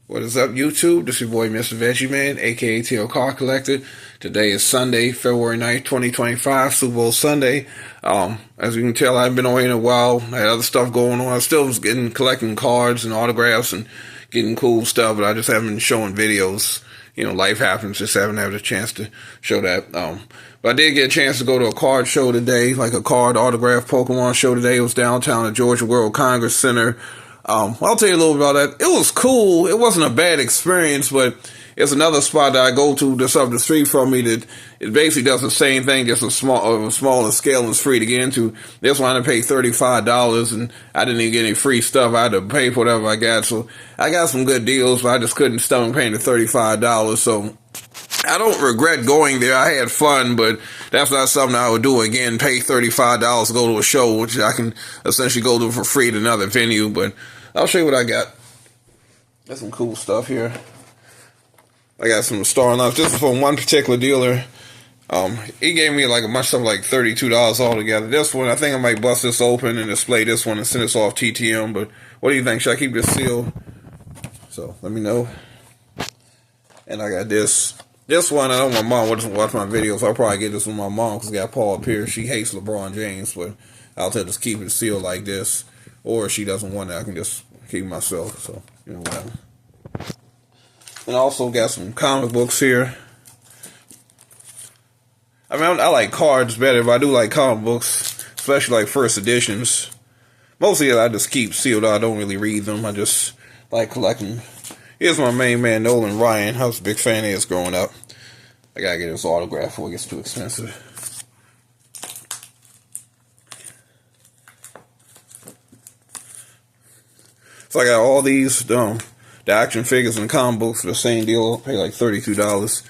What is up, YouTube? This is your boy, Mr. Veggie Man, aka TL Car Collector. Today is Sunday, February 9th, 2025, Superbowl Sunday. As you can tell, I haven't been on here in a while. I had other stuff going on. I still was collecting cards and autographs and getting cool stuff, but I just haven't been showing videos. You know, life happens. Just haven't had a chance to show that. But I did get a chance to go to a card show today, like a card autograph Pokemon show today. It was downtown at Georgia World Congress Center. I'll tell you a little about that. It was cool. It wasn't a bad experience, but it's another spot that I go to just up the street from me that it basically does the same thing, just a smaller scale, and it's free to get into. This one I paid $35, and I didn't even get any free stuff. I had to pay for whatever I got, so I got some good deals, but I just couldn't stomach paying the $35, so I don't regret going there. I had fun, but that's not something I would do again, pay $35 to go to a show, which I can essentially go to for free at another venue, but I'll show you what I got. Got some cool stuff here. I got some Star Lines. This is from one particular dealer. He gave me like a bunch of stuff, like $32 altogether. This one, I think I might bust this open and display this one and send this off TTM, but what do you think? Should I keep this sealed? So, let me know. And I got this. This one, I know my mom doesn't watch my videos, so I'll probably get this with my mom because I got Paul Pierce. She hates LeBron James, but I'll tell her to keep it sealed like this. Or if she doesn't want it, I can just keep it myself. So, you know, whatever. And I also got some comic books here. I mean, I like cards better, but I do like comic books, especially like first editions. Mostly I just keep sealed. I don't really read them. I just like collecting. Here's my main man, Nolan Ryan. I was a big fan of his growing up. I gotta get his autograph before it gets too expensive. So I got all these, the action figures and comic books for the same deal. I paid like $32.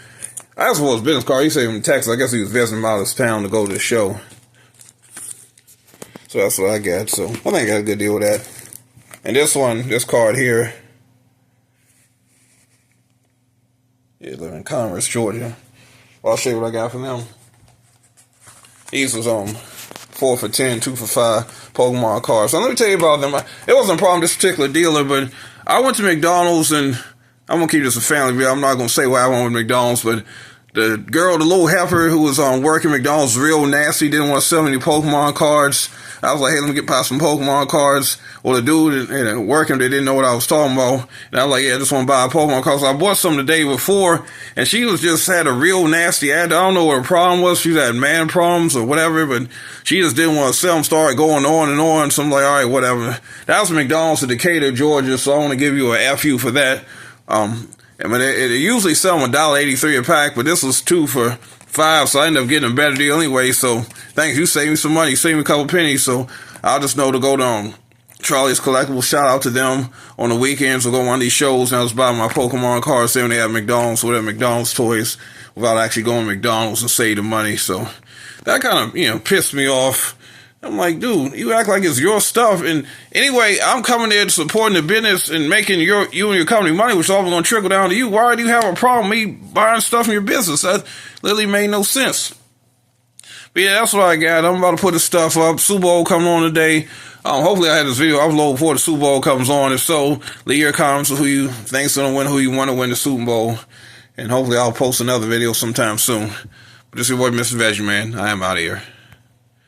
I asked for his business card. He said from Texas. I guess he was visiting out of town to go to the show. So that's what I got. So I think I got a good deal with that. And this card here. Yeah, live in Commerce, Georgia. Well, I'll show you what I got from them. These was 4 for 10, 2 for 5 Pokemon cards. So let me tell you about them. It wasn't a problem with this particular dealer, but I went to McDonald's, and I'm going to keep this a family video. I'm not going to say why I went with McDonald's, but the girl, the little heifer who was working McDonald's, real nasty, didn't want to sell any Pokemon cards. I was like, hey, let me get past some Pokemon cards. Well, the dude working, they didn't know what I was talking about. And I was like, yeah, I just want to buy a Pokemon card. So I bought some the day before, and she was just had a real nasty attitude. I don't know what her problem was. She had man problems or whatever, but she just didn't want to sell them, started going on and on. So I'm like, all right, whatever. That was McDonald's in Decatur, Georgia, so I want to give you a FU for that. I mean, it usually sell them $1.83 a pack, but this was 2 for 5, so I ended up getting a better deal anyway. So thanks, you saved me some money, you saved me a couple pennies. So I'll just know to go to Charlie's Collectibles. Shout out to them on the weekends. We'll go on one of these shows, and I was buying my Pokemon cards there when they have McDonald's, or whatever McDonald's toys, without actually going to McDonald's and save the money. So that kind of, pissed me off. I'm like, dude, you act like it's your stuff. And anyway, I'm coming there supporting the business and making you and your company money, which is all going to trickle down to you. Why do you have a problem with me buying stuff in your business? That literally made no sense. But yeah, that's what I got. I'm about to put this stuff up. Super Bowl coming on today. Hopefully I had this video uploaded before the Super Bowl comes on. If so, leave your comments of who you think's going to win, who you want to win the Super Bowl. And hopefully I'll post another video sometime soon. But this is your boy, Mr. Veggie Man. I am out of here.